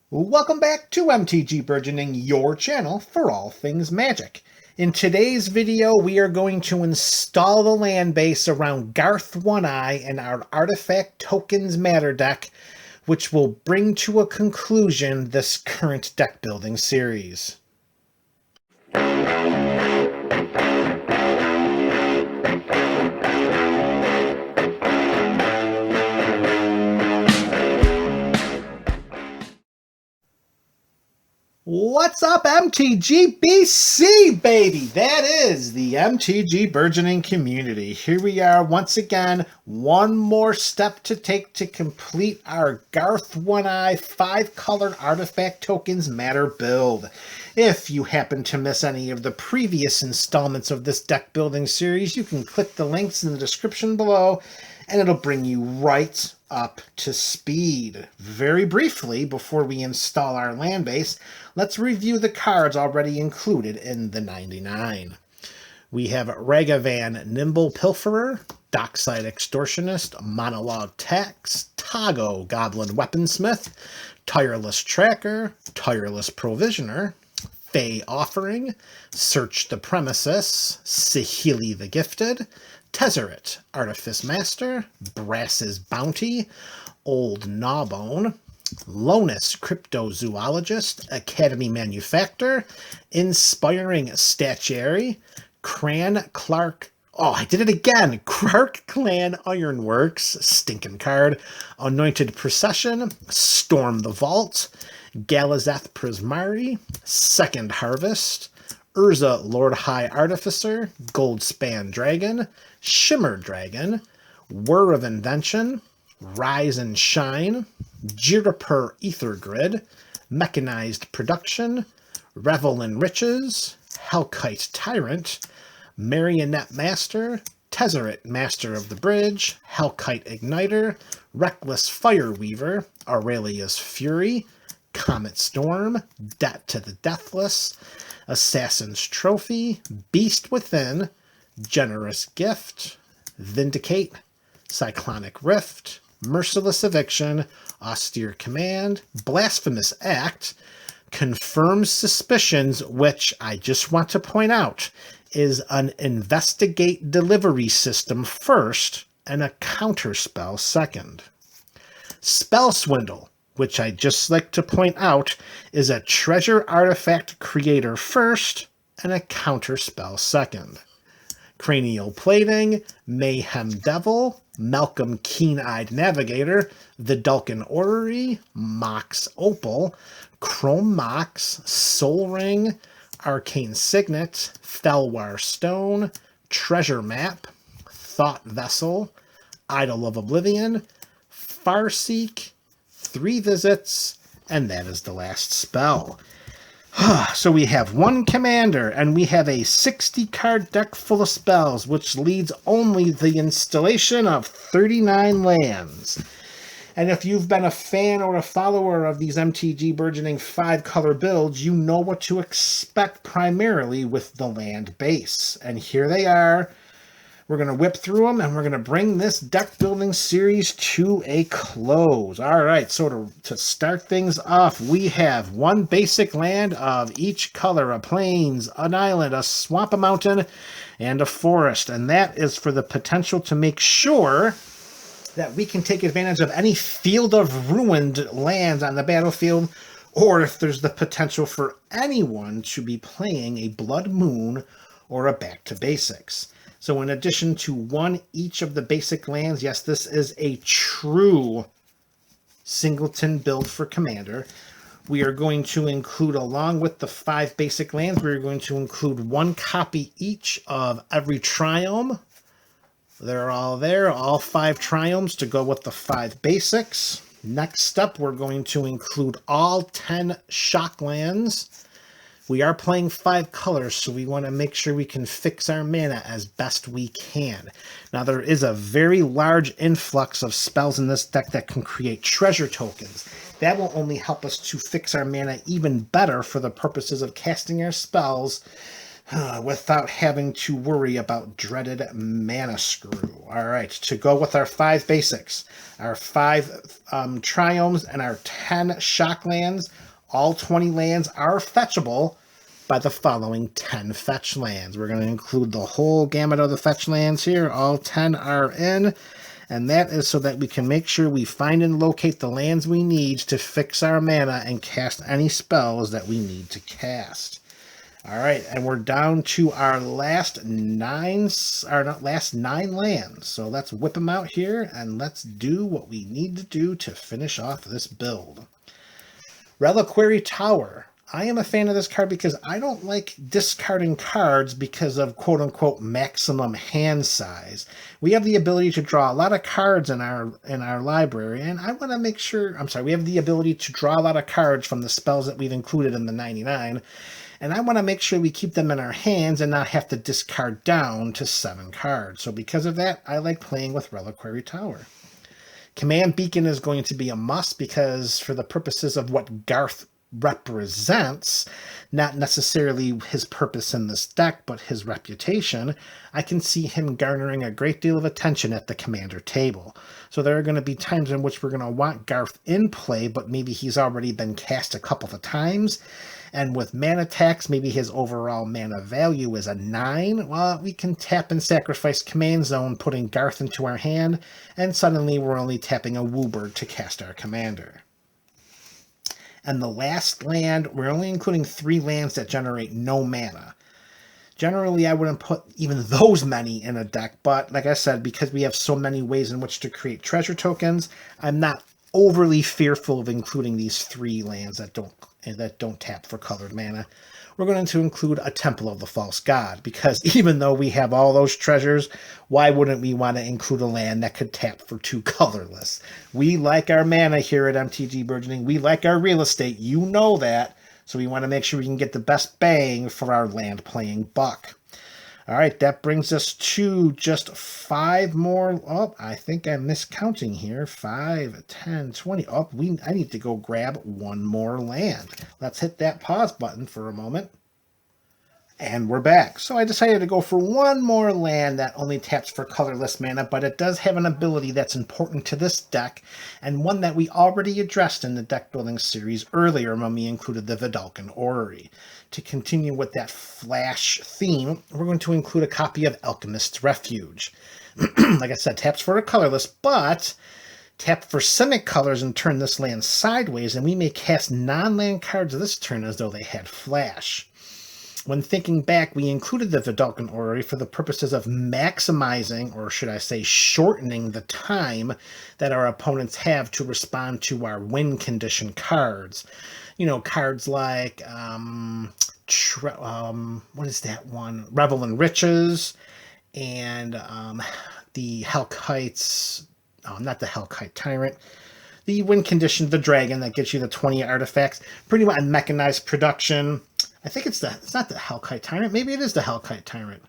Welcome back to MTG Burgeoning, your channel for all things magic. In today's video, we are going to install the land base around Garth One-Eye and our Artifact Tokens Matter deck, which will bring to a conclusion this current deck building series. What's up, MTG BC, baby? That is the MTG Burgeoning community. Here we are once again, one more step to take to complete our Garth One-Eye 5-color Artifact Tokens Matter build. If you happen to miss any of the previous installments of this deck building series, you can click the links in the description below and it'll bring you right up to speed. Very briefly, before we install our land base, let's review the cards already included in the 99. We have Ragavan Nimble Pilferer, Dockside Extortionist, Monologue Tax, Tago Goblin Weaponsmith, Tireless Tracker, Tireless Provisioner, Fey Offering, Search the Premises, Sahili the Gifted, Tezzeret, Artifice Master, Brass's Bounty, Old Gnawbone, Lonus Cryptozoologist, Academy Manufactor, Inspiring Statuary, Cran Clark, Clark Clan Ironworks, stinking card, Anointed Procession, Storm the Vault, Galazeth Prismari, Second Harvest, Urza Lord High Artificer, Goldspan Dragon, Shimmer Dragon, Whir of Invention, Rise and Shine, Jiriper Ether Grid, Mechanized Production, Revel in Riches, Hellkite Tyrant, Marionette Master, Tezzeret Master of the Bridge, Hellkite Igniter, Reckless Fireweaver, Aurelia's Fury, Comet Storm, Debt to the Deathless, Assassin's Trophy, Beast Within, Generous Gift, Vindicate, Cyclonic Rift, Merciless Eviction, Austere Command, Blasphemous Act, Confirms Suspicions, which I just want to point out is an investigate delivery system first and a counterspell second. Spell Swindle, which I just like to point out is a treasure artifact creator first and a counterspell second. Cranial Plating, Mayhem Devil, Malcolm Keen-Eyed Navigator, Vidalcan Orrery, Mox Opal, Chrome Mox, Soul Ring, Arcane Signet, Felwar Stone, Treasure Map, Thought Vessel, Idol of Oblivion, Farseek, 3 visits, and that is the last spell. So we have one commander, and we have a 60-card deck full of spells, which leads only the installation of 39 lands. And if you've been a fan or a follower of these MTG Burgeoning 5-color builds, you know what to expect primarily with the land base. And here they are. We're going to whip through them, and we're going to bring this deck building series to a close. All right, so to start things off, we have one basic land of each color, a plains, an island, a swamp, a mountain, and a forest. And that is for the potential to make sure that we can take advantage of any field of ruined lands on the battlefield, or if there's the potential for anyone to be playing a Blood Moon or a Back to Basics. So in addition to one each of the basic lands, yes, this is a true singleton build for Commander. We are going to include, along with the 5 basic lands, we're going to include 1 copy each of every Triome. They're all there, all 5 Triomes to go with the 5 basics. Next up, we're going to include all 10 shock lands. We are playing 5 colors, so we want to make sure we can fix our mana as best we can. Now, there is a very large influx of spells in this deck that can create treasure tokens. That will only help us to fix our mana even better for the purposes of casting our spells without having to worry about dreaded mana screw. All right, to go with our 5 basics, our 5 triomes, and our 10 shock lands, all 20 lands are fetchable by the following 10 fetch lands. We're going to include the whole gamut of the fetch lands here. All 10 are in, and that is so that we can make sure we find and locate the lands we need to fix our mana and cast any spells that we need to cast. All right, and we're down to our last 9 lands. So let's whip them out here and let's do what we need to do to finish off this build. Reliquary Tower. I am a fan of this card because I don't like discarding cards because of quote-unquote maximum hand size. We have the ability to draw a lot of cards in our library, and I want to make sure, we have the ability to draw a lot of cards from the spells that we've included in the 99, and I want to make sure we keep them in our hands and not have to discard down to 7 cards. So because of that, I like playing with Reliquary Tower. Command Beacon is going to be a must because for the purposes of what Garth represents, not necessarily his purpose in this deck, but his reputation, I can see him garnering a great deal of attention at the commander table. So there are going to be times in which we're going to want Garth in play, but maybe he's already been cast a couple of times. And with mana tax, maybe his overall mana value is a 9. Well, we can tap and sacrifice Command Zone, putting Garth into our hand, and suddenly we're only tapping a Woobird to cast our commander. And the last land, we're only including 3 lands that generate no mana. Generally, I wouldn't put even those many in a deck, but like I said, because we have so many ways in which to create treasure tokens, I'm not overly fearful of including these 3 lands that don't tap for colored mana. We're going to include a Temple of the False God, because even though we have all those treasures, why wouldn't we want to include a land that could tap for 2 colorless? We like our mana here at MTG Burgeoning. We like our real estate. You know that. So we want to make sure we can get the best bang for our land playing buck. All right, that brings us to just 5 more. Oh, I think I'm miscounting here. 5, 10, 20. Oh, I need to go grab 1 more land. Let's hit that pause button for a moment. And we're back. So I decided to go for 1 more land that only taps for colorless mana, but it does have an ability that's important to this deck, and one that we already addressed in the deck building series earlier when we included the Vidalcan Orrery. To continue with that flash theme, we're going to include a copy of Alchemist's Refuge. Like I said, taps for a colorless, but tap for Simic colors and turn this land sideways, and we may cast non-land cards this turn as though they had flash. When thinking back, we included the Vidalcan Orrery for the purposes of maximizing, or should I say shortening, the time that our opponents have to respond to our win condition cards. You know, cards like, what is that one? Revel in Riches, and the Hellkite's, not the Hellkite Tyrant, the win condition, the Dragon, that gets you the 20 artifacts, pretty much mechanized production. I think it's not the Hellkite Tyrant. Maybe it is the Hellkite Tyrant.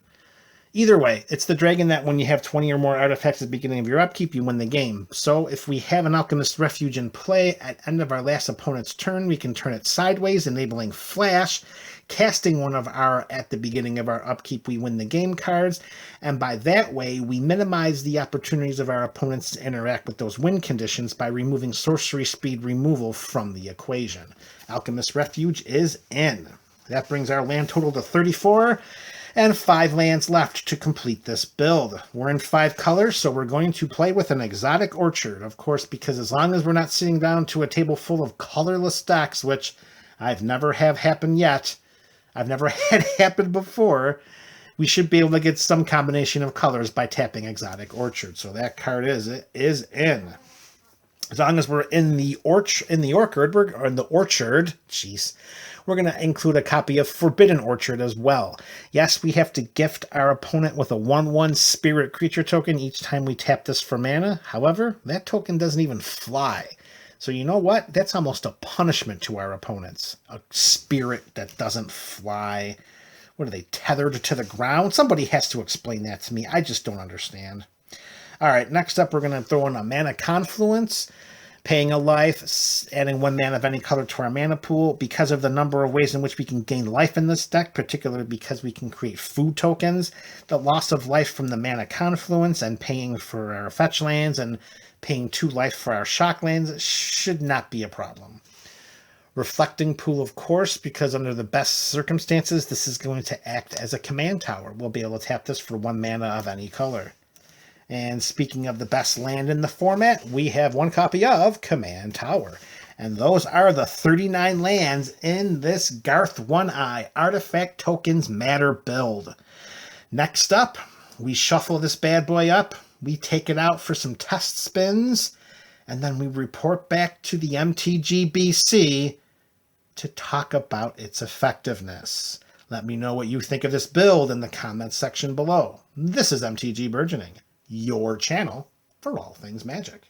Either way, it's the dragon that when you have 20 or more artifacts at the beginning of your upkeep, you win the game. So if we have an Alchemist's Refuge in play at end of our last opponent's turn, we can turn it sideways, enabling flash, casting one of our at the beginning of our upkeep, we win the game cards, and by that way, we minimize the opportunities of our opponents to interact with those win conditions by removing sorcery speed removal from the equation. Alchemist's Refuge is in. That brings our land total to 34, and 5 lands left to complete this build. We're in 5 colors, so we're going to play with an Exotic Orchard, of course, because as long as we're not sitting down to a table full of colorless decks, which I've never have happen yet, I've never had happen before, we should be able to get some combination of colors by tapping Exotic Orchard. So that card is in. As long as we're in the orchard, we're going to include a copy of Forbidden Orchard as well. Yes, we have to gift our opponent with a 1/1 spirit creature token each time we tap this for mana. However, that token doesn't even fly. So you know what? That's almost a punishment to our opponents. A spirit that doesn't fly. What are they, tethered to the ground? Somebody has to explain that to me. I just don't understand. All right, next up we're going to throw in a Mana Confluence. Paying a life, adding 1 mana of any color to our mana pool. Because of the number of ways in which we can gain life in this deck, particularly because we can create food tokens, the loss of life from the mana confluence and paying for our fetch lands and paying 2 life for our shock lands should not be a problem. Reflecting Pool, of course, because under the best circumstances, this is going to act as a command tower. We'll be able to tap this for 1 mana of any color. And speaking of the best land in the format, we have 1 copy of Command Tower. And those are the 39 lands in this Garth One-Eye Artifact Tokens Matter build. Next up, we shuffle this bad boy up, we take it out for some test spins, and then we report back to the MTG BC to talk about its effectiveness. Let me know what you think of this build in the comments section below. This is MTG Burgeoning, your channel for all things Magic.